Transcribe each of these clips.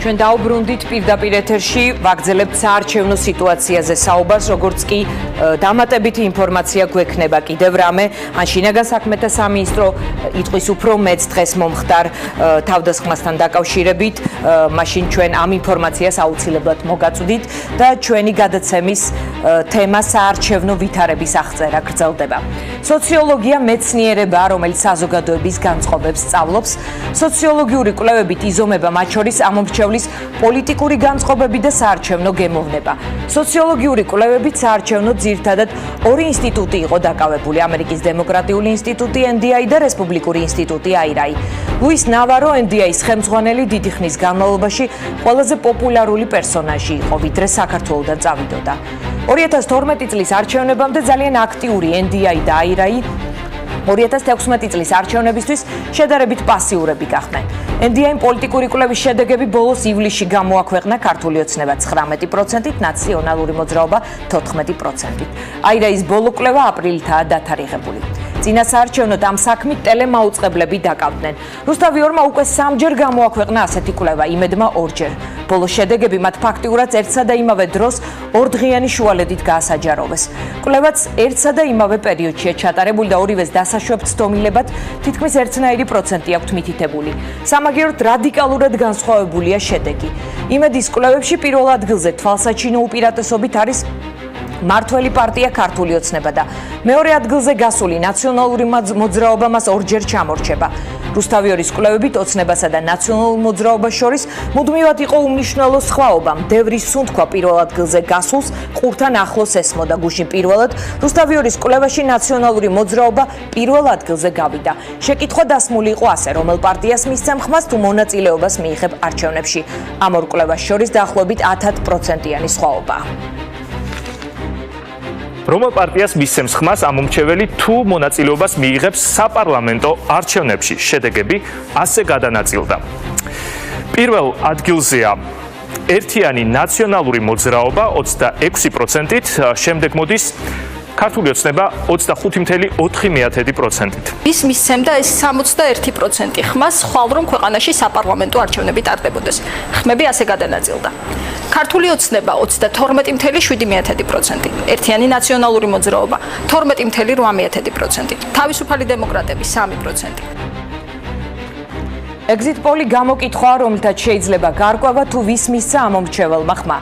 ჩვენ დაუბრუნდით პირდაპირ ეთერში, ვაგრძელებთ საარჩევნო სიტუაციაზე საუბარს, როგორც კი დამატებითი ინფორმაცია გვექნება კიდევ რამე, ან შინაგან საქმეთა სამინისტრო იტყვის უფრო მეც დღეს მომხდარ თავდასხმასთან დაკავშირებით, მაშინ ჩვენ ამ ინფორმაციას აუცილებლად მოგაწვდით და ჩვენი გადაცემის თემა საარჩევნო ვითარების აღწერა გრძელდება. სოციოლოგია მეცნიერებაა, რომელიც საზოგადოების განწყობებს სწავლობს. სოციოლოგიური კვლევებით იზომება მათ შორის ამომრჩევლის პოლიტიკური განწყობები და საარჩევნო გემოვნება. სოციოლოგიური კვლევებით საარჩევნო ძირითადად ორი ინსტიტუტი იყო დაკავებული: ამერიკის დემოკრატიული ინსტიტუტი NDI და რესპუბლიკური ინსტიტუტი IRI. ლუის ნავარო NDI-ის ხელმძღვანელი დიდი ხნის განმავლობაში ყველაზე პოპულარული პერსონაჟი იყო, ვიდრე საქართველოდან წავიდოდა. 2012 წლის არჩევნებამდე ძალიან აქტიური NDI და IRI 2016 წლის არჩევნებისთვის შედარებით პასიურები გახდნენ. NDI-მ პოლიტიკური კვლევის შედეგები ბოლოს ივლისში გამოაქვეყნა, ქართული ოცნება 19%-ით, ნაციონალური მოძრაობა 14%-ით. IRI-ის ბოლო კვლევა აპრილითაა დათარიღებული. წინა საარჩევნოდ ამ საქმით ტელემაუწყებლები დაკავდნენ. რუსთავიორმა უკვე 3-ჯერ გამოაქვეყნა ასეთი კვლევა, იმედმა 2-ჯერ. ბოლო შედეგები მათ ფაქტიურად ერთსა და იმავე დროს ორდღიანი შუალედით გაასაჯაროვეს. კვლევაც ერთსა და იმავე პერიოდშია ჩატარებული და ორივეს დასაშვებ ცდომილებად თითქმის ერთნაირი პროცენტი აქვთ მითითებული. სამაგიეროდ რადიკალურად განსხვავებულია შედეგი. იმედის კვლევებში პირველ ადგილზე თვალსაჩინო უპირატესობით არის მართველი პარტია ქართული ოცნება და მეორე ადგილზე გასული ნაციონალური მოძრაობა მას 2-ჯერ ჩამორჩება. რუსთავიორის კვლევებით ოცნებასა და ნაციონალურ მოძრაობას შორის მუდმივად იყო უმნიშვნელო სხვაობა. მდევრის სუნთქვა პირველ ადგილზე გასულს ყურთან ახლოს ესმოდა. გუშინ პირველად რუსთავიორის კვლევაში ნაციონალური მოძრაობა პირველ ადგილზე გავიდა. შეკითხვა დასმული იყო ასე, რომელ პარტიას მისცემ ხმას თუ მონაწილეობას მიიღებ არჩევნებში. ამ ორ კვლევას შორის დაახლოებით 10%-იანი სხვაობაა. რომელ პარტიას მისცემს ხმას ამომრჩეველი თუ მონაწილეობას მიიღებს საპარლამენტო არჩევნებში? შედეგები ასე გადანაწილდა. პირველ ადგილზეა ერთიანი ნაციონალური მოძრაობა 26%-ით, შემდეგ მოდის ქართული ოცნება 25.4%-ით. ის მისცემდა ეს 61% ხმას, ხვალ რომ ქვეყანაში საპარლამენტო არჩევნები ტარდებოდეს. ხმები ასე გადანაწილდა. ქართული ოცნება 22.7%, ერთიანი ნაციონალური მოძრაობა 12.8%, თავისუფალი დემოკრატები 3%. Exit poll გამოკითხვა, რომელთაც შეიძლება გარკვევა თუ ვის მისცა ამომრჩეველმა ხმა.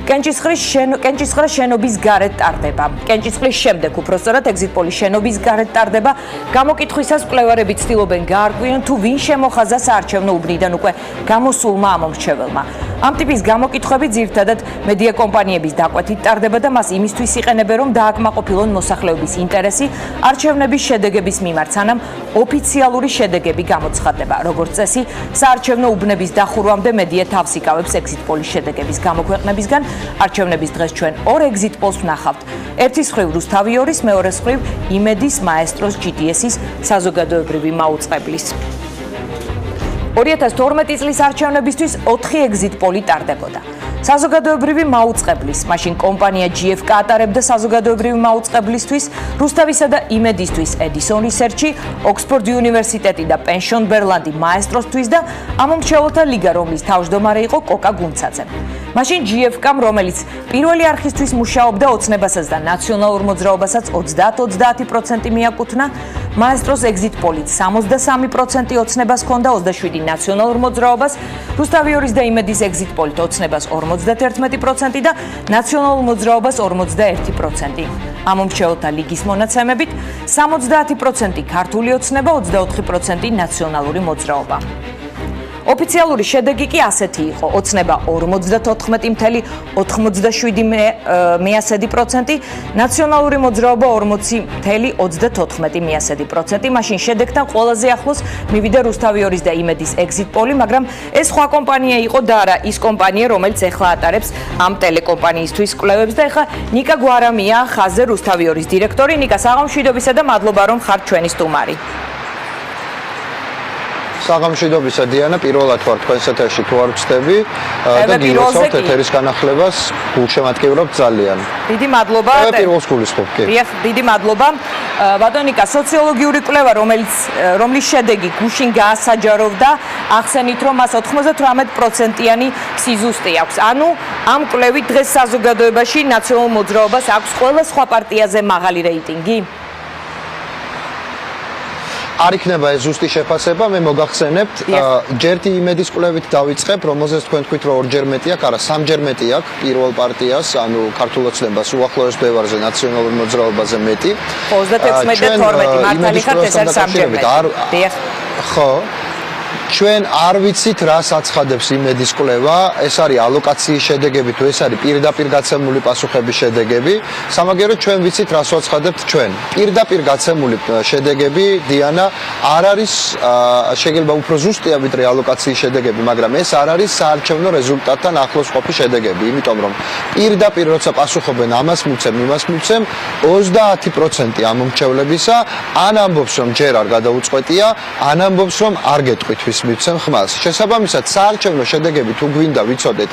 კენჭისყრა შენობის გარეთ ტარდება. კენჭისყრის შემდეგ უпростоრად exit poll შენობის გარეთ ტარდება. გამოკითხვისას კვლევარები ცდილობენ გაარკვიონ თუ ვინ შემოხაზა საარჩევნო უბნიდან უკვე გამოსულმა ამომრჩეველმა. ამ ტიპის გამოკითხვები ძირითადად მედია კომპანიების დაკვეთით ტარდება და მას იმისთვის იყენებენ, რომ დააკმაყოფილონ მოსახლეობის ინტერესი არჩევნების შედეგების მიმართ, სანამ ოფიციალური შედეგები გამოცხადდება. როგორც წესი, საარჩევნო უბნების დახურვამდე მედია თავს იკავებს exit poll-ის შედეგების გამოქვეყნებისგან. არჩევნების დღეს ჩვენ 2 exit polls ვნახავთ. ერთის მხრივ რუსთავიორის, მეორეს მხრივ იმედის, მაესტროს, GTS-ის საზოგადოებრივი მაუწყებლის. 2012 წლის არჩევნებისთვის 4 exit poll-ი ტარდებოდა. საზოგადოებრივი მაუწყებლის, მაშინ კომპანია GFK ატარებდა საზოგადოებრივი მაუწყებლისთვის, რუსთავისა და იმედისთვის Edison Research-ი, ოქსფორდი უნივერსიტეტი და პენშონ ბერლანდი მაესტროსთვის და ამომრჩეველთა ლიგა, რომლის თავმჯდომარე იყო კოკა გუნცაძე. მაშინ GFK-მ, რომელიც პირველი არხისთვის მუშაობდა ოცნებასაც და ნაციონალურ მოძრაობასაც 30% მიაკუთვნა, მაესტროს exit poll-ით 63% ოცნებას ჰქონდა, 27 ნაციონალურ მოძრაობას, რუსთავიორის და იმედის exit poll-ით ოცნებას 51% და ნაციონალურ მოძრაობას 41%. ამომრჩეველთა ლიგის მონაცემებით 70% ქართული ოცნება, 24% ნაციონალური მოძრაობა. ოფიციალური შედეგი კი ასეთი იყო: ოცნება 54.87%, ნაციონალური მოძრაობა 40.34%. მაშინ შედეგთან ყველაზე ახლოს მივიდა რუსთავიორის და იმედის exit poll-ი, მაგრამ ეს სხვა კომპანია იყო და არა ის კომპანია, რომელიც ეხლა ატარებს ამ ტელეკომპანიისთვის კვლევებს და ეხლა ნიკა გვარამია ხაზზე რუსთავიორის დირექტორი. ნიკა, საღამოშვიდობისა და მადლობა რომ ხართ ჩვენი სტუმარი. საღამოშვიდობისა დიანა, პირველად ვარ თქვენს ეთერში თუ არ ვწდები და გილოცავთ ეთერის განახლებას, გულშემატკივრობთ ძალიან. დიდი მადლობა. პირველს გულისხმობ, კი. დიდი მადლობა. ბატონიკა, სოციოლოგიური კვლევა, რომლის შედეგი გუშინ გაასაჯაროვდა, ახსენით, რომ მას 98%-იანი სიზუსტე აქვს. ანუ ამ კვლევით დღეს საზოგადოებაში ნაციონალურ მოძრაობას აქვს ყველა სხვა პარტიაზე მაღალი რეიტინგი? არ იქნება ეს ზუსტი შეფასება, მე მოგახსენებთ, ჯერთი იმედის კვლევით დავიწყებ, რომელზეც თქვენ თქვით, რომ ორჯერ მეტი აქვს, არა, სამჯერ მეტი აქვს პირველ პარტიას, ანუ ქართულ ოცნებას უახლოეს ბევარზე ნაციონალურ მოძრაობაზე მეტი. 36 და 12 მართალი ხართ, ეს არის სამჯერ მეტი. ხო. ჩვენ არ ვიცით რას აცხადებს იმედის კვლევა, ეს არის ალოკაციის შედეგები თუ ეს არის პირდაპირ გაცემული პასუხების შედეგები. სამაგეროდ ჩვენ ვიცით რას აცხადებთ ჩვენ. პირდაპირ გაცემული შედეგები დიანა არ არის შეიძლება უფრო ზუსტია ვიდრე ალოკაციის შედეგები, მაგრამ ეს არ არის საარჩევნო რეზულტატთან ახლოს ყოფი შედეგები, იმიტომ რომ პირდაპირ როცა პასუხობენ ამას მივცემ, იმას მივცემ, 30% ამომრჩევლებისა ან ამბობს რომ ჯერ არ გადაუწყვეტია, ან ამბობს რომ არ გეტყვით მიცემ ხმას. შესაბამისად, საარჩევნო შედეგები თუ გვინდა ვიცოდეთ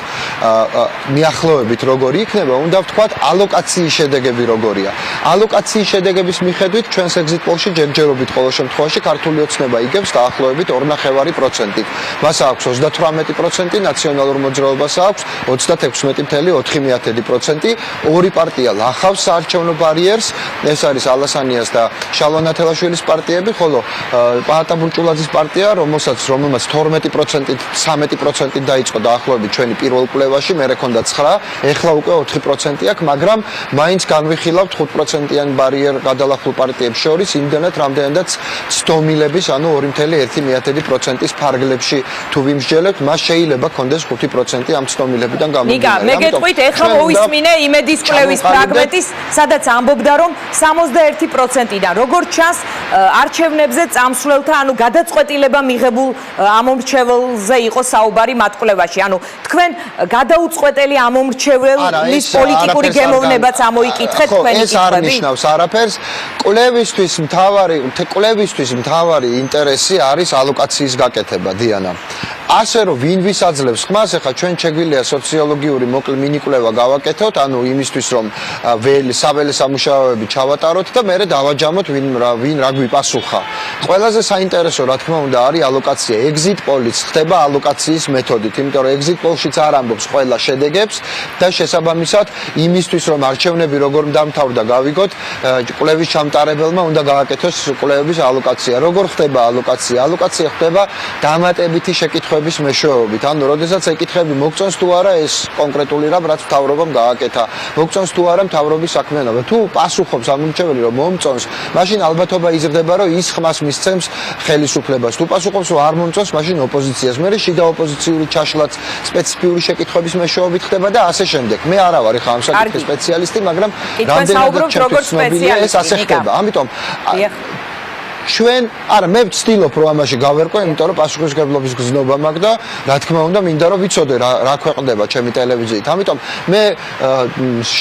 მიახლოებით როგორი იქნება, უნდა ვთქვათ ალოკაციის შედეგები როგორია. ალოკაციის შედეგების მიხედვით ჩვენს exit poll-ში ჯერჯერობით ყოველ შემთხვევაში ქართული ოცნება იგებს დაახლოებით 2.5%. მას აქვს 38%, ნაციონალურ მოძრაობას აქვს 36.4%. ორი პარტია ლახავს საარჩევნო ბარიერს, ეს არის ალასანიას და შალვა ნათელაშვილის პარტიები, ხოლო პაატა ბურჭულაძის პარტია, რომელმაც 12%-ით 13%-ით დაიწყო დაახლოებით ჩვენი პირველ კვლევაში, მერე ქონდა 9, ეხლა უკვე 4% აქვს, მაგრამ მაინც განვიხილავთ 5%-იან ბარიერ გადალახულ პარტიებს შორის, იმდენად რამდენადაც ცდომილების, ანუ 2.1%-ის ფარგლებში თუ ვიმსჯელებთ, მას შეიძლება ქონდეს 5% ამ ცდომილებიდან გამომდინარე. ნიკა, მე გეტყვით, ეხლა მოვისმინე იმედის კვლევის ფრაგმენტის, სადაც ამბობდა, რომ 61%-დან როგორც ჩანს, არჩევნებზე წამსვლელთა, ანუ გადაწყვეტილება მიღებულ ამომრჩეველზე იყო საუბარი მათ კვლევაში. ანუ თქვენ გადაუწყვეტელი ამომრჩეველის პოლიტიკური გემოვნებაც ამოიკითხეთ თქვენი კითხვები? ეს არ ნიშნავს არაფერს. კვლევისთვის მთავარი ინტერესი არის ალოკაციის გაკეთება, დიანა. ასე რომ ვინ ვის აძლევს ხმას, ახლა ჩვენ შეგვიძლია სოციოლოგიური მოკლე მინი კვლევა გავაკეთოთ, ანუ იმისთვის რომ საველე სამუშაოები ჩავატაროთ და მერე დავაჯამოთ ვინ რა გვიპასუხა. ყველაზე საინტერესო რა თქმა უნდა არის ალოკაცია. exit poll-იც ხდება ალოკაციის მეთოდით, იმიტომ რომ exit poll-შიც არ ამბობს ყველა შედეგებს და შესაბამისად იმისთვის რომ არჩევნები როგორ დამთავრდა გავიგოთ, კვლევის ჩამტარებელმა უნდა გააკეთოს კვლევების ალოკაცია. როგორ ხდება ალოკაცია? ალოკაცია ხდება დამატებითი შეკითხვების მეშვეობით. ანუ როდესაც ეკითხები მოგწონს თუ არა ეს კონკრეტული რამ, რაც მთავრობამ გააკეთა. მოგწონს თუ არა მთავრობის საქმიანობა. თუ პასუხობს ამომრჩეველი რომ მომწონს, მაშინ ალბათობა იზრდება რომ ის ხმას მისცემს ხელისუფლებას. თუ პასუხობს რომ არ მომწონს, მაშინ ოპოზიციას. მერე შიდა ოპოზიციური ჩაშლაც სპეციფიური შეკითხვების მეშვეობით ხდება და ასე შემდეგ. მე არა ვარ ხა ამ საკითხის სპეციალისტი, მაგრამ რამდენადაც ცნობილია ეს ასე ხდება. ამიტომ ჩვენ არა მე ვცდილობ რომ ამაში გავერკვე, იმიტომ რომ პასუხისმგებლობის გზნობა მაქვს და რა თქმა უნდა მინდა რომ ვიცოდე რა ქვეყნდება ჩემი ტელევიზიით. ამიტომ მე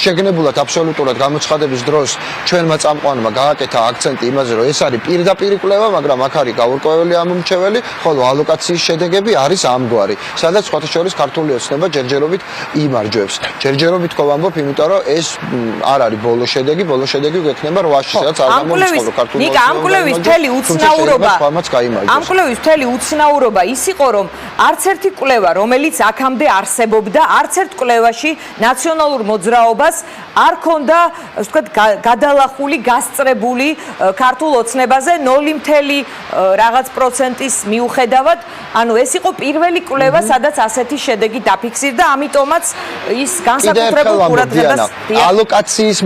შეგნებულად აბსოლუტურად გამოცხადების დროს ჩვენმა წამყვანმა გააკეთა აქცენტი იმაზე, რომ ეს არის პირდაპირ კვლევა, მაგრამ აქ არის გაურკვეველი ამომრჩეველი, ხოლო ალოკაციის შედეგები არის ამგვარი, სადაც სხვათა შორის ქართული ოცნება ჯერჯერობით იმარჯვებს. ჯერჯერობით ხო ვამბობ, იმიტომ რომ ეს არ არის ბოლო შედეგი, ბოლო შედეგი გვექნება 8-ში, სადაც არ გამოიწყო ქართული ოცნება. ამ კვლევის მთელი უცნაურობა ის იყო, რომ არც ერთი კვლევა, რომელიც აქამდე არსებობდა, არც ერთ კვლევაში ნაციონალურ მოძრაობას არ ქონდა, ასე ვთქვათ, გადალახული, გასწრებული ქართულ ოცნებაზე 0.რაღაც%-ის მიუხედავად. ანუ ეს იყო პირველი კვლევა, სადაც ასეთი შედეგი დაფიქსირდა, ამიტომაც ის განსაკუთრებულ ყურადღებას ალოკაციის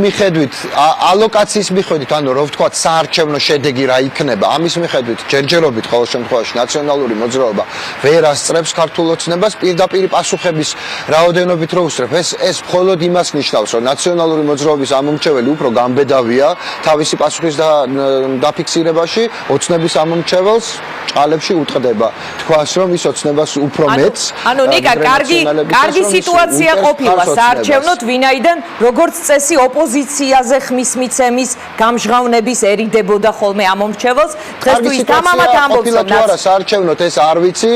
მიხედვით, ანუ რო ვთქვათ, საარჩევნო შედეგი რა იქნება, ამის მიხედვით ჯერჯერობით ყოველ შემთხვევაში ნაციონალური მოძრაობა ვერ ასწრებს ქართულ ოცნებას, პირდაპირ პასუხების რაოდენობით რო უსწრებ, ეს მხოლოდ იმას ნიშნავს, რომ ნაციონალური მოძრაობის ამომრჩეველი უფრო გამბედავია თავისი პასუხის დაფიქსირებაში, ოცნების ამომრჩეველს ჭყალებში უტყდება. თქვას რომ ის ოცნებას უფრო მეტს. ანუ ნიკა, კარგი სიტუაცია ყოფილა საარჩევნოდ, ვინაიდან როგორც წესი ოპოზიციაზე ხმის მიცემის გამჟღავნების ერიდებოდა ხოლმე ამომრჩეველს. დღეს თუ ის დამამად ამბობს, რომ საარჩევნოდ ეს არ ვიცი.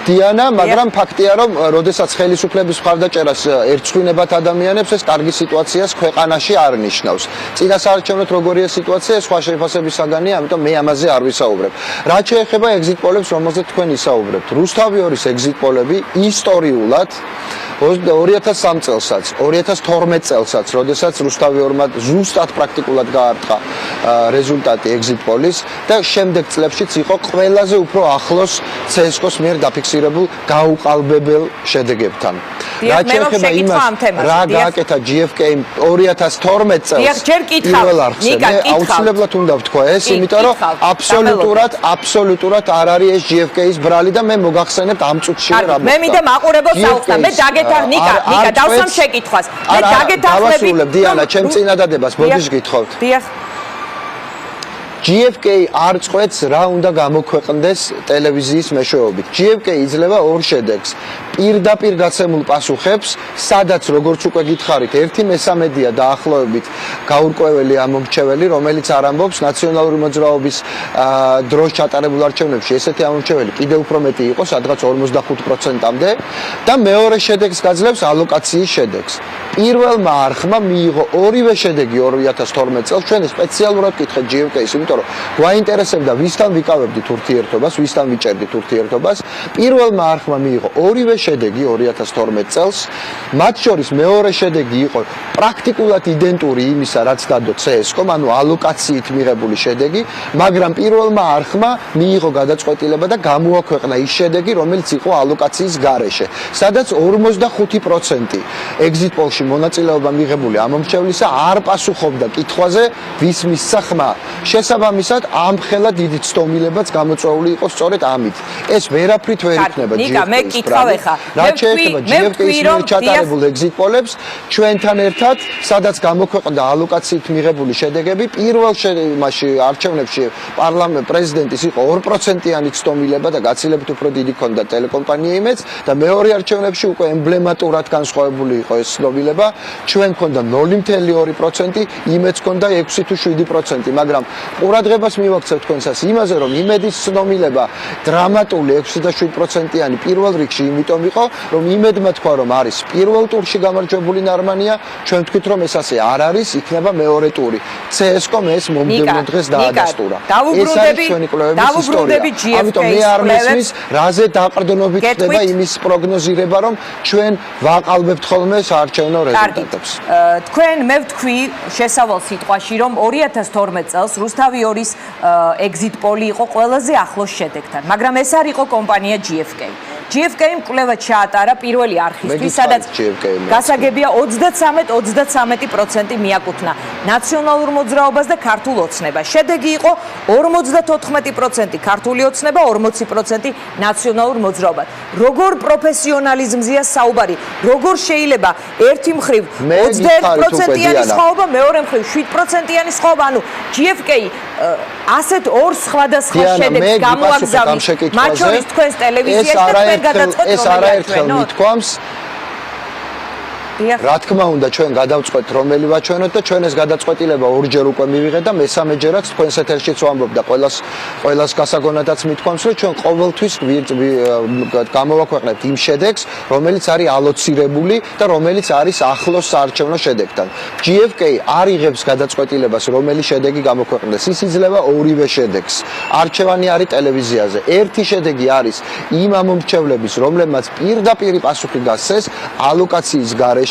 დიანა, მაგრამ ფაქტია, რომ როდესაც ხელისუფლების მხარდაჭერას ერწყმინებათ ადამიანებს, ეს კარგი სიტუაციას ქვეყანაში არ ნიშნავს. წინა საარჩევნოდ როგორია სიტუაცია, სხვა შეფასების საგანია, ამიტომ მე ამაზე არ ვისაუბრებ. რაც შეეხება exit poll-ებს, რომელზეც თქვენ ისაუბრებთ, რუსთავი ორის exit poll-ები ისტორიულად 2003 წელსაც, 2012 წელსაც, როდესაც რუსთავი ორმა ზუსტად პრაქტიკულად გაარტყა რეზულტატი exit poll-ის და შემდეგ წლებშიც იყო ყველაზე უფრო ახლოს CSKO-ს მიერ დაფიქსირებულ გაუყალბებელ შედეგებთან. რაც შეეხება იმას, რა გააკეთა GFK-მ 2012 წელს პირველ არხზე, აუცილებლად უნდა ვთქვა ეს, იმიტომ რომ აბსოლუტურად არ არის ეს GFK-ის ბრალი და მე მოგახსენებთ ამ წუთში რა მოხდა. მე მინდა მაყურებელს აუხსნა, მე ნიკა დავსვამ შეკითხვას. მე დაგეთახმები. დიანა, ჩემ წინადადებას ბოდიშ გითხოვთ. დიახ. GFK არ წყვეტს რა უნდა გამოქვეყნდეს ტელევიზიის მეშვეობით. GFK იძლევა ორ შედეგს. პირდაპირ გაცემულ პასუხებს, სადაც როგორც უკვე გითხარით, 1/3-ია დაახლოებით გაურკვეველი ამომრჩეველი, რომელიც არ ამბობს ნაციონალური მოძრაობის დროს ჩატარებულ არჩევნებში. ესეთი ამომრჩეველი კიდევ უფრო მეტი იყო, სადღაც 45%-მდე და მეორე შედეგს გაძლევს ალოკაციის შედეგს. პირველმა არხმა მიიღო ორივე შედეგი 2012 წელს. ჩვენ სპეციალურად გითხეთ GFK-ს, იმიტომ რომ გვაინტერესებდა ვისთან ვიკავებდით ურთიერთობას, ვისთან ვიჭერდით ურთიერთობას. პირველმა არხმა მიიღო ორივე შედეგი 2012 წელს. მათ შორის მეორე შედეგი იყო პრაქტიკულად იდენტური იმისა, რაც დადო CSKO-მ, ანუ ალოკაციით მიღებული შედეგი, მაგრამ პირველმა არხმა მიიღო გადაწყვეტილება და გამოაქვეყნა ის შედეგი, რომელიც იყო ალოკაციის გარეშე, სადაც 45% exit poll-ში მონაწილეობა მიღებული ამომრჩევლისა არ პასუხობდა კითხვაზე, ვის მისცა ხმა. შესაბამისად, ამხელა დიდი ცდომილებაც გამოწვეული იყო სწორედ ამით. ეს ვერაფრით ვერ იქნება GFK-ის. ნიკა, მე კითხავ ეხა. რაც შეეხება GFK-ის მიერ ჩატარებულ exit poll-ებს, ჩვენთან ერთად, სადაც გამოქვეყნდა ალოკაციით მიღებული შედეგები, პირველ იმაში არჩევნებში პრეზიდენტის იყო 2%-იანი ცდომილება და გაცილებით უფრო დიდი ქონდა ტელეკომპანია იმედს და მეორე არჩევნებში უკვე ემბლემატურად განსხვავებული იყო ეს ცდომილება. ჩვენ ქონდა 0.2%, იმედს ქონდა 6 თუ 7%, მაგრამ ყურადღებას მივაქცევ თქვენსას იმაზე, რომ იმედის ცდომილება დრამატული 6 და 7%-იანი პირველ რიგში იმიტომ იყო, რომ იმედმა თქვა, რომ არის პირველ ტურში გამარჯვებული ნარმანია, ჩვენ ვთქვით, რომ ეს ასე არ არის, იქნება მეორე ტური. CSKO-მ ეს მომდევნო დღეს დაადასტურა. ეს არის ჩვენი კვლევების ისტორია. ამიტომ მე არ მესმის, რაზე დაყრდნობით ხდება იმის პროგნოზირება, რომ ჩვენ ვაყალბებთ ხოლმე საარჩევნო რეზულტატებს. თქვენ მე ვთქვი შესავალ სიტყვაში, რომ 2012 წელს რუსთავი ორის exit poll-ი იყო ყველაზე ახლოს შედეგთან, მაგრამ ეს არ იყო კომპანია GFK. GFK-მ კვლევა ჩაატარა პირველი არხისთვის, სადაც გასაგებია 33% მიაკუთვნა ნაციონალურ მოძრაობას და ქართულ ოცნებას. შედეგი იყო 54% ქართული ოცნება, 40% ნაციონალურ მოძრაობას. როგორ პროფესიონალიზმზეა საუბარი? როგორ შეიძლება ერთი მხრივ 21%-იანი სხვაობა, მეორე მხრივ 7%-იანი სხვაობა, ანუ GFK ასეთ ორ სხვადასხვა შედეგს გამოაგზავნეს. მათ შორის თქვენს ტელევიზიაში და თქვენ გადაწყვეტ ეს არაერთხელ მithქვამს. რა თქმა უნდა, ჩვენ გადავწყვეტ რომელი ვაჩვენოთ და ჩვენ ეს გადაწყვეტილება ორჯერ უკვე მივიღეთ და მესამეჯერაც თქვენს ეთერშიც ვამბობ და ყველას გასაგონადაც მithქვამს, რომ ჩვენ ყოველთვის გამოვაქვეყნებთ იმ შედეგს, რომელიც არის ალოცირებული და რომელიც არის ახლოს საარჩევნო შედეგთან. GFK არ იღებს გადაწყვეტილებას, რომელი შედეგი გამოქვეყნდეს. ის იძლევა ორივე შედეგს. არჩევანი არის ტელევიზიაზე. ერთი შედეგი არის იმ ამომრჩევლების, რომლებმაც პირდაპირ პასუხი გასცეს ალოკაციის გარეშე,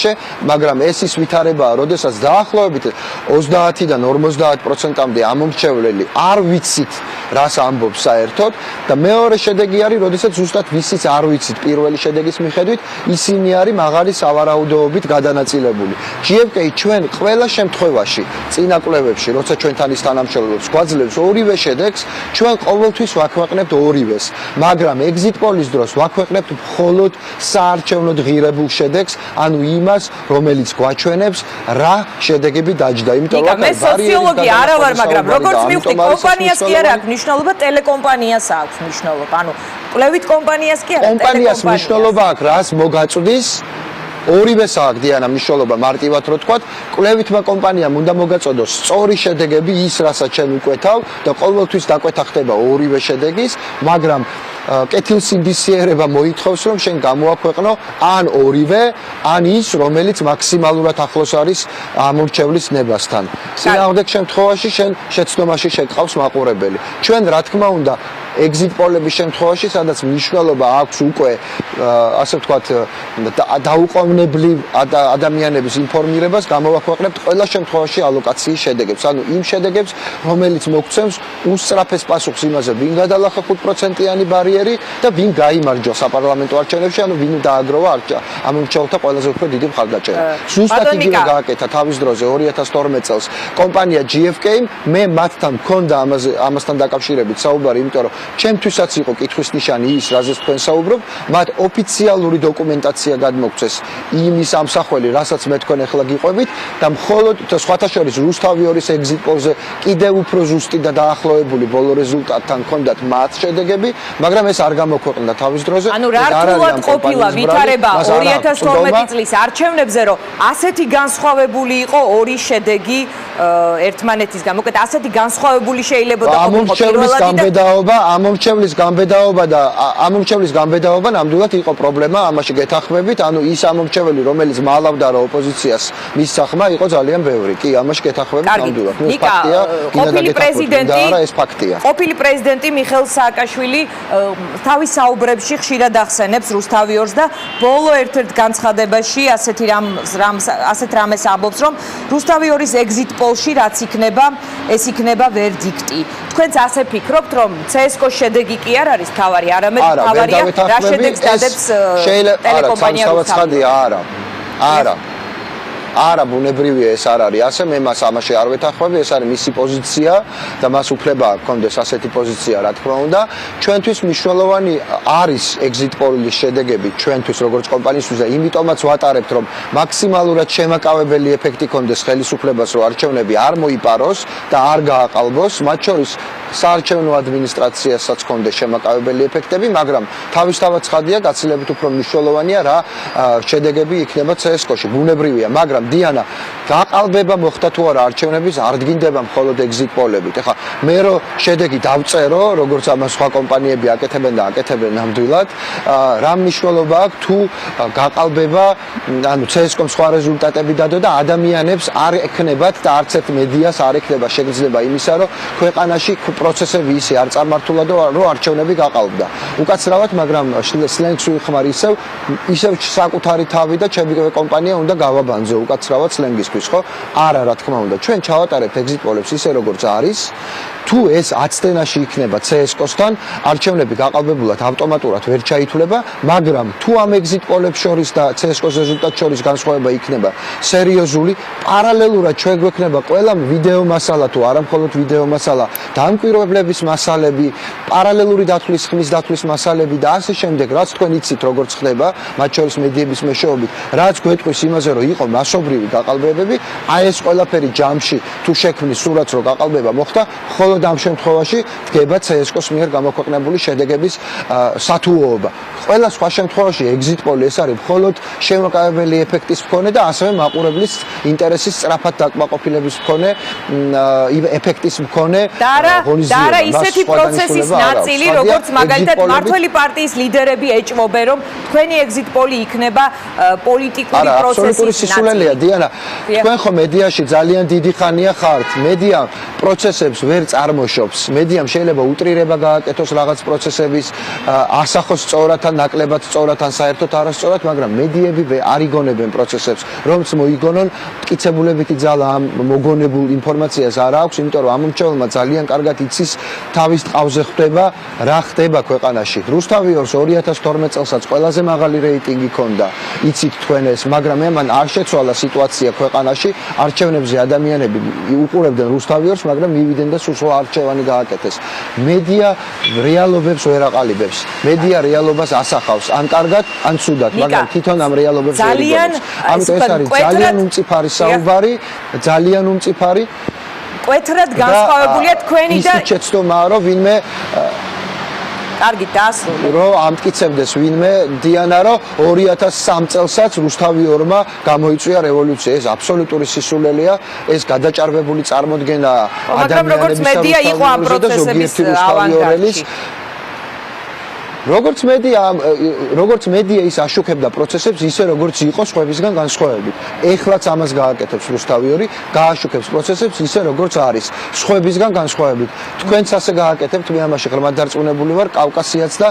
მაგრამ ეს ის ვითარებაა, როდესაც დაახლოებით 30-დან 50%-მდე ამომრჩევლელი არ ვიცით, რას ამბობს საერთოდ და მეორე შედეგი არის, როდესაც ზუსტად ვისიც არ ვიცით პირველი შედეგის მიხედვით, ისინი არის მაღალი სავარაუდოობით გადანაწილებული. GFK ჩვენ ყველა შემთხვევაში, წინა კვლევებში, როცა ჩვენთან ის თანამშრომლობს, გვაძლევს ორივე შედეგს, ჩვენ ყოველთვის ვაქვეყნებთ ორივეს, მაგრამ exit poll-ის დროს ვაქვეყნებთ მხოლოდ საარჩევნოდ ღირებულ შედეგს, ანუ იმას, რომელიც გვაჩვენებს რა შედეგები დაჯდა. იმიტომ რომ მე სოციოლოგი არა ვარ, მაგრამ როგორც მივხვდი, კომპანიას კი არ აქვს მნიშვნელობა, ტელეკომპანიას აქვს მნიშვნელობა. ანუ კვლევით კომპანიას კი არა, კომპანიას მნიშვნელობა აქვს, რას მოგაწვდის ორივეს აქვს დიანა მნიშვნელობა მარტივად რო თქვა, კვლევითმა კომპანიამ უნდა მოგაწოდოს სწორი შედეგები, ის რასაც ჩვენ ვიკვეთავ და ყოველთვის დაკვეთა ხდება ორივე შედეგის, მაგრამ კეთილსინდისიერება მოითხოვს, რომ შენ გამოაქვეყნო ან ორივე, ან ის, რომელიც მაქსიმალურად ახლოს არის ამორჩევლის ნებასთან. წინააღმდეგ შემთხვევაში შენ შეცდომაში შეგყავს მაყურებელი. ჩვენ რა თქმა უნდა exit polების შემთხვევაში, სადაც მნიშვნელობა აქვს უკვე ასე ვთქვათ დაუყოვნებლივ ადამიანების ინფორმირებას, გამოვაქვეყნებთ ყველა შემთხვევაში ალოკაციის შედეგებს. ანუ იმ შედეგებს, რომელიც მოგცემს უსწრაფეს პასუხს იმაზე, ვინ გადალახა 5%-იანი ბარიერი და ვინ გაიმარჯვა საპარლამენტო არჩევნებში, ანუ ვინ დააგროვა ამომრჩეველთა ყველაზე უფრო დიდი მხარდაჭერა. ზუსტად იგივე გააკეთა თავის დროზე 2012 წელს კომპანია GfK-მ, მე მათთან მქონდა ამასთან დაკავშირებით საუბარი, იმიტომ რომ ჩემთვისაც იყო კითხვის ნიშანი ის, რაზეც თქვენ საუბრობ, მათ ოფიციალური დოკუმენტაცია გადმოგცეს იმის ამსახველი, რასაც მე თქვენ ახლა გიყვებით და მხოლოდ სხვათა შორის რუსთავი 2-ის exit poll-ზე კიდევ უფრო ზუსტი და დაახლოებული ბოლო რეზულტატთან ჰქონდათ მათ შედეგები, მაგრამ ეს არ გამოქვეყნდა თავის დროზე. ანუ რა რთულად ყოფილა ვითარება 2012 წლის არჩევნებზე, რომ ასეთი ganzsxvavebuli იყო ორი შედეგი ერთმანეთისგან. მოკლედ ასეთი ganzsxvavebuli შეიძლება ყოფილიყო პირველადი და ამომრჩევლის გამბედაობა ნამდვილად იყო პრობლემა, ამაში გეთანხმებით, ანუ ის ამომრჩეველი, რომელიც მალავდა რა ოპოზიციას მის სახმა, იყო ძალიან ბევრი. კი, ამაში გეთანხმებით ნამდვილად. ეს ფაქტია, ეს ფაქტია. ყოფილი პრეზიდენტი მიხეილ სააკაშვილი თავის საუბრებში ხშირად ახსენებს რუსთავი 2-ს და ბოლო ერთ-ერთ განცხადებაში ასეთ რამეს ამბობს, რომ რუსთავი 2-ის exit poll-ში რაც იქნება, ეს იქნება ვერდიქტი. თქვენც ასე ფიქრობთ, რომ CSK-ს შედეგი კი არ არის თავარი, არამედ თავარია რა შედეგს დადებს ტელეკომპანია რუსთავი? არა, ბუნებრივია ეს არ არის. ასე მე მას ამაში არ ვეთანხმები, ეს არის მისი პოზიცია და მას უფლება ჰქონდეს ასეთი პოზიცია, რა თქმა უნდა. ჩვენთვის მნიშვნელოვანი არის exit poll-ის შედეგები, ჩვენთვის როგორც კომპანიისთვის და იმიტომაც ვატარებთ, რომ მაქსიმალურად შემაკავებელი ეფექტი ჰქონდეს ხელისუფლებას, რომ არჩევნები არ მოიპაროს და არ გააყალბოს, მათ შორის საარჩევნო ადმინისტრაციასაც ჰქონდეს შემაკავებელი ეფექტები, მაგრამ თავისთავად ცხადია, გაცილებით უფრო მნიშვნელოვანია რა შედეგები იქნება CSK-ში. ბუნებრივია, მაგრამ დიანა, გაყალბება მოხდა თუ არა არჩევნების, არ დგინდება მხოლოდ exit poll-ებით. ეხლა მე რო შედეგი დავწერო, როგორც ამას სხვა კომპანიები აკეთებენ და აკეთებენ ნამდვილად, რა მნიშვნელობა აქვს თუ გაყალბება, ანუ CSK-მ სხვა რეზულტატები დადო და ადამიანებს არ ექნებათ და არც ერთ მედიას არ ექნება შეგრძნება იმისა, რომ ქვეყანაში პროცესები ისე არ წარმართულა და რომ არჩევნები გაყალბდა. უკაცრავად, მაგრამ სლენგს ვიხმარ ისევ საკუთარი თავი და ჩემი კომპანია უნდა გავაბანძო უკაცრავად სლენგისთვის, ხო? არა, რა თქმა უნდა, ჩვენ ჩავატარებთ exit poll-ებს ისე როგორც არის. თუ ეს აცდენაში იქნება CSK-სთან, არჩევნები გაყალბებულად ავტომატურად ვერ ჩაითვლება, მაგრამ თუ ამ exit poll-ებს შორის და CSK-ს რეზულტატს შორის განსხვავება იქნება სერიოზული, პარალელურად ჩვენ გვექნება ყველა ვიდეო მასალა თუ არა მხოლოდ ვიდეო მასალა, დამკვირვებლების მასალები, პარალელური დათვლის, ხმის დათვლის მასალები და ასე შემდეგ, რაც თქვენ იცით როგორც ხდება, მათ შორის მედიების მეშვეობით, რაც გვეტყვის იმაზე, რომ იყო მასობრივი გაყალბებები, აი ეს ყველაფერი ჯამში თუ შექმნის სურათს, რომ გაყალბება მოხდა, მხოლოდ ამ შემთხვევაში დგება CSK-ს მიერ გამოქვეყნებული შედეგების სათუოობა. ყველა სხვა შემთხვევაში exit poll ეს არის მხოლოდ შემოკავებელი ეფექტის მქონე და ასევე მაყურებლის ინტერესის სწრაფად დაკმაყოფილების მქონე ეფექტის მქონე და არა ისეთი პროცესის ნაწილი, როგორც მაგალითად მართველი პარტიის ლიდერები ეჭვობენ, რომ თქვენი exit poll-ი იქნება პოლიტიკური პროცესის სისულელია, დიანა. თქვენ ხო მედიაში ძალიან დიდი ხანია ხართ. მედია პროცესებს ვერ წარმოშობს. მედიამ შეიძლება უტრირება გააკეთოს რაღაც პროცესების, ასახოს სწორად ან ნაკლებად სწორად ან საერთოდ არასწორად, მაგრამ მედიები არ იგონებენ პროცესებს, რომც მოიგონონ მტკიცებულებითი ძალა ამ მოგონებულ ინფორმაციას არ აქვს, იმიტომ რომ ამომრჩეველმა ძალიან კარგად იცის თავის ტყავზე ხდება, რა ხდება ქვეყანაში. რუსთავი 2-ს 2012 წელსაც ყველაზე მაღალი რეიტინგი ჰქონდა. იცით თქვენ ეს, მაგრამ მან არ შეცვალა სიტუაცია ქვეყანაში, არჩევნებზე ადამიანები უყურებდნენ რუსთავი 2-ს, მაგრამ მივიდნენ და სულ სხვა არჩევანი გააკეთეს. მედია რეალობებს ვერ აყალიბებს. მედია რეალობას ასახავს, ან კარგად, ან ცუდად, მაგრამ თვითონ ამ რეალობებს ვერ იგონებს. ამიტომ ეს არის ძალიან უმწიფარი საუბარი, ძალიან უმწიფარი. კვეთრად განსხვავებულია თქვენი და ისიც შეცდომაა, რომ ვინმე კარგი დაასრულე. რომ ამტკიცებდეს ვინმე დიანა, რომ 2003 წელსაც რუსთავი 2-მა გამოიწვია რევოლუცია. ეს აბსოლუტური სისულელეა, ეს გადაჭარბებული წარმოდგენა ადამიანების მედია იყო ამ პროცესების ავანგარდში. როგორც მედია ის აშუქებდა პროცესებს, ისე როგორც იყო სხვებისგან განსხვავებით. ეხლაც ამას გააკეთებს რუსთავიორი, გააშუქებს პროცესებს ისე როგორც არის სხვებისგან განსხვავებით. თქვენც ასე გააკეთებთ, მე ამაში ღრმად დარწმუნებული ვარ, კავკასიაც და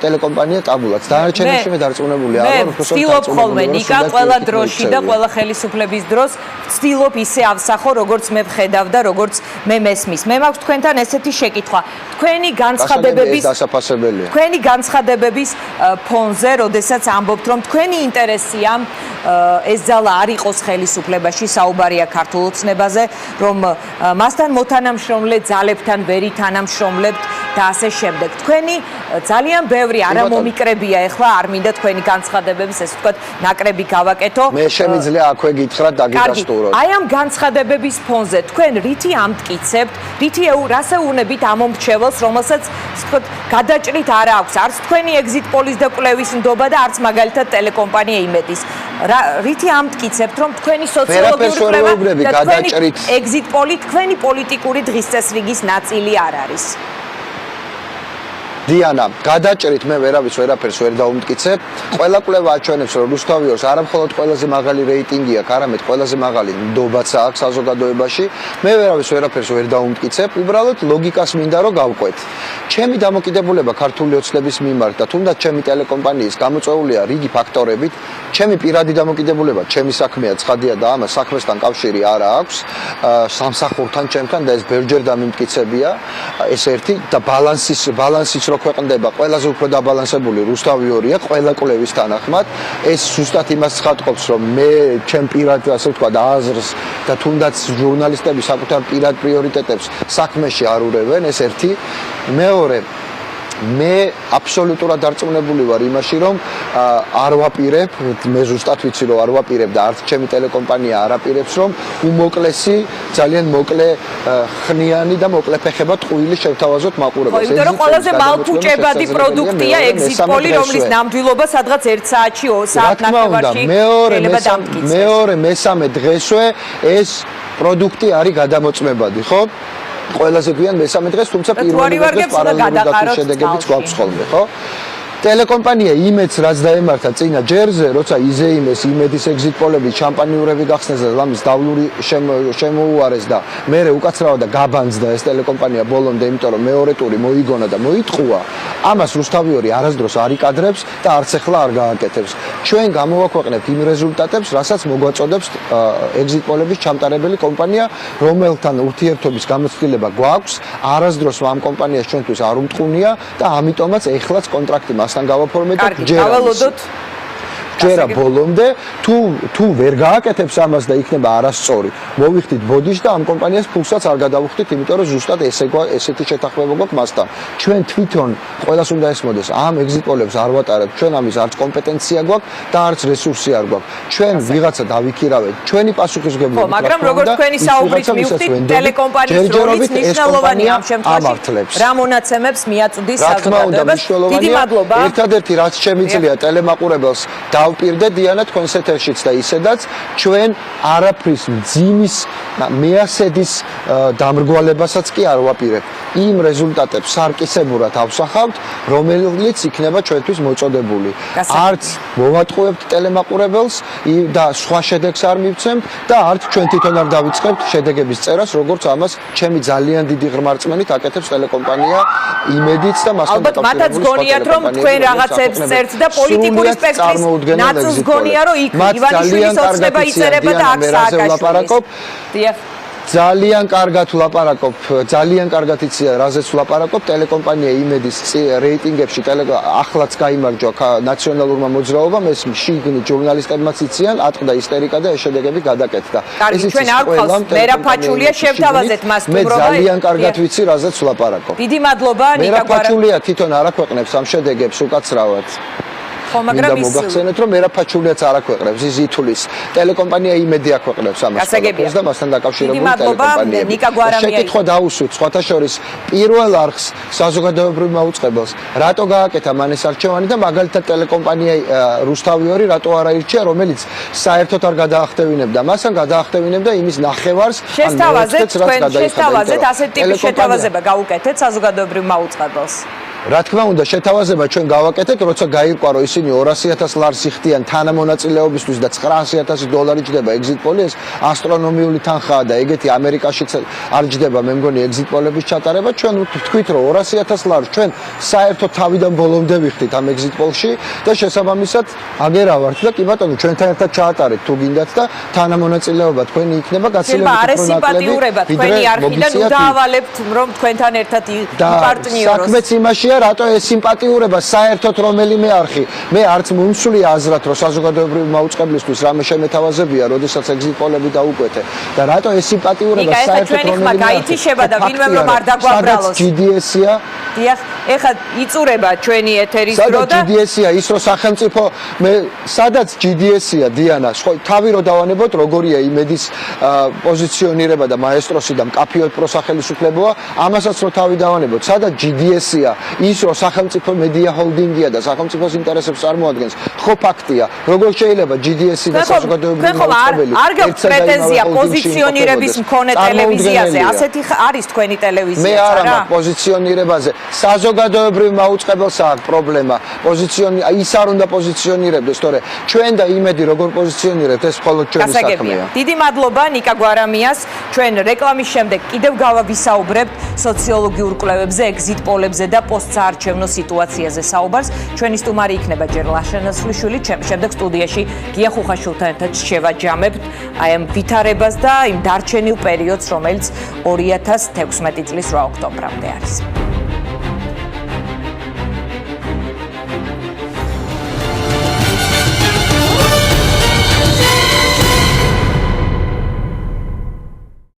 ტელეკომპანია ტაბულაც. დანარჩენებში მე დარწმუნებული არ ვარ, უბრალოდ ვცდილობ ხოლმე ნიკა ყველა დროში და ყველა ხელისუფლების დროს ვცდილობ ისე ავსახო, როგორც მე ვხედავ და როგორც მე მესმის. მე მაქვს თქვენთან ესეთი შეკითხვა. თქვენი განცხადებების დასაფასებელია. თქვენი განცხადებების ფონზე, როდესაც ამბობთ, რომ თქვენი ინტერესია ეს ძალა არ იყოს ხელისუფლებაში, საუბარია ქართულ ოცნებაზე, რომ მასთან მოთანამშრომლე ძალებთან ვერ ითანამშრომლებთ და ასე შემდეგ. თქვენი ძალიან ბევრი არამომიკრებია ეხლა, არ მინდა თქვენი განცხადებების ეს ვთქვათ ნაკრები გავაკეთო. მე შემიძლია აქვე გითხრათ და გიდასტუროთ. აი ამ განცხადებების ფონზე თქვენ რითი ამტკიცებთ, რითი რას ეუბნებით ამ მომრჩეველს, რომელსაც ვთქვათ გადაჭრით არ აქვს არც თქვენი exit polls და კვლევის ნდობა და არც მაგალითად ტელეკომპანია იმედის. რითი ამტკიცებთ, რომ თქვენი სოციოლოგიური კვლევა და თქვენი exit poll თქვენი პოლიტიკური დღის წესრიგის ნაწილი არ არის? დიანა, გადაჭრით მე ვერაფერს ვერ დაუმტკიცებ. ყველა კვლევა აჩვენებს, რომ რუსთავიორს არა მხოლოდ ყველაზე მაღალი რეიტინგი აქვს, არამედ ყველაზე მაღალი ნდობაც აქვს საზოგადოებაში. მე ვერაფერს ვერ დაუმტკიცებ, უბრალოდ ლოგიკას მინდა რომ გავყვეთ. ჩემი დამოკიდებულება ქართული ოცნების მიმართ და თუნდაც ჩემი ტელეკომპანიის გამოწვეულია რიგი ფაქტორებით. ჩემი პირადი დამოკიდებულება, ჩემი საქმეა ცხადია და ამას საქმესთან კავშირი არ აქვს. სამსახურთან ჩემთან და ეს ბევრჯერ დამიმტკიცებია. ეს ერთი და ბალანსიც რო ქვეყნდება, ყველაზე უფრო დაბალანსებული რუსთავიორია ყველა კვლევის თანახმად. ეს ზუსტად იმას ცხადყოფს, რომ მე ჩემ პირად ასე ვთქვათ აზრს და თუნდაც ჟურნალისტები საკუთარ პირად პრიორიტეტებს საქმეში არ ურევენ, ეს ერთი. მეორე, მე აბსოლუტურად დარწმუნებული ვარ იმაში, რომ არ ვაპირებ, მე ზუსტად ვიცი, რომ არ ვაპირებ და არც ჩემი ტელეკომპანია არ აპირებს, რომ უმოკლესი, ძალიან მოკლე ხნიანი და მოკლე ფეხება ტყუილი შევთავაზოთ მაყურებელს. იმიტომ რომ ყველაზე მალფუჭებადი პროდუქტია exit poll, რომლის ნამდვილობა სადღაც 1 საათში, 2 საათ ნახევარში შეიძლება დამტკიცდეს. მეორე, მესამე დღესვე ეს პროდუქტი არის გადამოწმებადი, ხო? ყველაზე გვიან მესამე დღეს, თუმცა პირველი დღეს პარალელურად შედეგებიც გვაქვს ხოლმე, ხო? ტელეკომპანია იმედს რაც დაემართა წინა ჯერზე, როცა იზეიმეს იმედის exit poll-ები, შამპანიურები გახსნეს და ლამის დავლური შემოუარეს და მერე უკაცრავა და გაბანძდა ეს ტელეკომპანია ბოლომდე, იმიტომ რომ მეორე ტური მოიგონა და მოიტყუა. ამას რუსთავიორი არასდროს არ იკადრებს და არც ახლა არ გააკეთებს. ჩვენ გამოვაქვეყნებთ იმ რეზულტატებს, რასაც მოგვაწოდებს exit poll-ების ჩამტარებელი კომპანია, რომელთან ურთიერთობის გამოცდილება გვაქვს. არასდროს ამ კომპანიას ჩვენთვის არ უმტყუნია და ამიტომაც ეხლაც კონტრაქტი თან გავაფორმეთ და ჯერა ბოლომდე თუ ვერ გააკეთებს ამას და იქნება არასწორი, მოვიხდით ბოდიშს და ამ კომპანიას ფულსაც არ გადავუხდით, იმიტომ რომ ზუსტად ესეთი შეთანხმება გვაქვს მასთან. ჩვენ თვითონ ყველას უნდა ესმოდეს, ამ exit poll-ებს არ ვატარებთ, ჩვენ ამის არც კომპეტენცია გვაქვს და არც რესურსი არ გვაქვს. ჩვენ ვიღაცა დავიქირავეთ, ჩვენი პასუხისმგებლობა. მაგრამ როგორც თქვენი საუბრის მივხვდით, ტელეკომპანიის როლიც მნიშვნელოვანია ამ შემთხვევაში. რა მონაცემებს მიაწვდის საზოგადოებას? დიდი მადლობა. ერთადერთი რაც შემიძლია ტელემაყურებელს დავპირდე დიანა თქვენს ეთერშიც და ისედაც ჩვენ არაფრის მძიმის მეასედის დამრგვალებასაც კი არ ვაპირებ. იმ რეზულტატებს სარკისებურად ავსახავთ, რომელიც იქნება ჩვენთვის მოწოდებული. არც მოვატყუებთ ტელემაყურებელს და სხვა შედეგს არ მივცემთ და არც ჩვენ თვითონ არ დავიწყებთ შედეგების წერას, როგორც ამას ჩემი ძალიან დიდი ღრმარწმენით აკეთებს ტელეკომპანია იმედიც და მასთან დაკავშირებული. ალბათ მათაც გონიათ, რომ თქვენ რაღაცებს წერთ და პოლიტიკური სპექტრის ნაცვლს გონია, რომ იქ ივანიშვილის ოცნება იწერება და აქ სააკაშვილის. დიახ. ძალიან კარგად ვლაპარაკობ, ძალიან კარგად იციან, რაზეც ვლაპარაკობ. ტელეკომპანია იმედის რეიტინგებში ახლაც გაიმარჯვა ნაციონალურმა მოძრაობამ, ეს შიგნით ჟურნალისტებმაც იციან, ატყდა ისტერიკა და ეს შედეგები გადაკეთდა. კარგი, ჩვენ არ გვყავს მერაფაჩულია, შევთავაზეთ მას თუმრობა. მე ძალიან კარგად ვიცი, რაზეც ვლაპარაკობ. დიდი მადლობა, ნიკა გვარა. მერაფაჩულია თვითონ არ აქვეყნებს ამ შედეგებს უკაცრავად. ხო, მაგრამ ის მოგახსენეთ, რომ მერაფაჩულიაც არ აქვეყნებს, ის ითulis. ტელეკომპანია იმედი აქვეყნებს ამას ყველაფერს და მასთან დაკავშირებული ტელეკომპანიები. შეკითხვა დაუსვით, სხვათა შორის პირველ არხს საზოგადოებრივ მაუწყებელს, რატო გააკეთა მან ეს არჩევანი და მაგალითად ტელეკომპანია რუსთავიორი რატო არ აირჩია, რომელიც საერთოდ არ გადაახტევინებდა მას, ან გადაახტევინებდა იმის ნახევარს, შესთავაზეთ, თქვენ შესთავაზეთ, ასეთ ტიპის შეთავაზება გაუკეთეთ საზოგადოებრივ მაუწყებელს. რა თქმა უნდა, შეთავაზება ჩვენ გავაკეთეთ, როცა გაირკვა, რომ ისინი 200,000 ლარს იხდიან თანამონაწილეობისთვის და 900,000 დოლარი ჯდება exit poll-ი, ეს ასტრონომიული თანხაა და ეგეთი ამერიკაშიც არ ჯდება, მე მგონი exit poll-ების ჩატარება. ჩვენ ვთქვით, რომ 200,000 ლარს ჩვენ საერთოდ თავიდან ბოლომდე ვიხდით ამ exit poll-ში და შესაბამისად აგერავართ და კი ბატონო, ჩვენთან ერთად ჩაატარეთ თუ გინდათ და თანამონაწილეობა თქვენი იქნება გაცილებით არა სიმპათიურება თქვენი არხიდან დავალებთ რომ თქვენთან ერთად იპარტნიოროს. საქმეც იმაშია, რატო ეს სიმპათიურება საერთოდ რომელიმე არხი. მე არც მომსვლია აზრად, რომ საზოგადოებრივი მაუწყებლისთვის რამე შემეთავაზებია, როდესაც exit poll-ები დაუკვეთე და რატო ეს სიმპათიურება საერთოდ რომელიმე არხი. გაითიშება და ვინმე რომ არ დაგვაბრალოს. GDS-ია. დიახ, ეხლა იწურება ჩვენი ეთერის დრო და GDS-ია ის რომ სახელმწიფო მე სადაც GDS-ია დიანა, ხო თავი რო დავანებოთ როგორია იმედის პოზიციონირება და მაესტროსი და მკაფიო პროსახელისუფლებოა, ამასაც რო თავი დავანებოთ, სადაც GDS-ია ის რომ სახელმწიფო მედია ჰოლდინგია და სახელმწიფოს ინტერესებს წარმოადგენს, ხო ფაქტია, როგორ შეიძლება GDS-ი და საზოგადოებრივი მაუწყებელი არ გაქვს პრეტენზია პოზიციონირების მქონე ტელევიზიაზე, ასეთი არის თქვენი ტელევიზია, მე არა მაქვს პოზიციონირებაზე, საზოგადოებრივ მაუწყებელს აქვს პრობლემა, ის არ უნდა პოზიციონირებდეს, თორე ჩვენ და იმედი როგორ პოზიციონირებთ, ეს მხოლოდ ჩვენი საქმეა. დიდი მადლობა ნიკა გვარამიას, ჩვენ რეკლამის შემდეგ კიდევ გავავისაუბრებთ სოციოლოგიურ კვლევებზე, exit poll-ებზე და პოსტსაარჩევნო სიტუაციაზე საუბარს. ჩვენი სტუმარი იქნება ჯერ ლაშენასვლიშვილი, შემდეგ სტუდიაში გია ხუხაშვილთან ერთად შევაჯამებთ აი ამ ვითარებას და იმ დარჩენილ პერიოდს, რომელიც 2016 წლის 8 ოქტომბრამდე არის.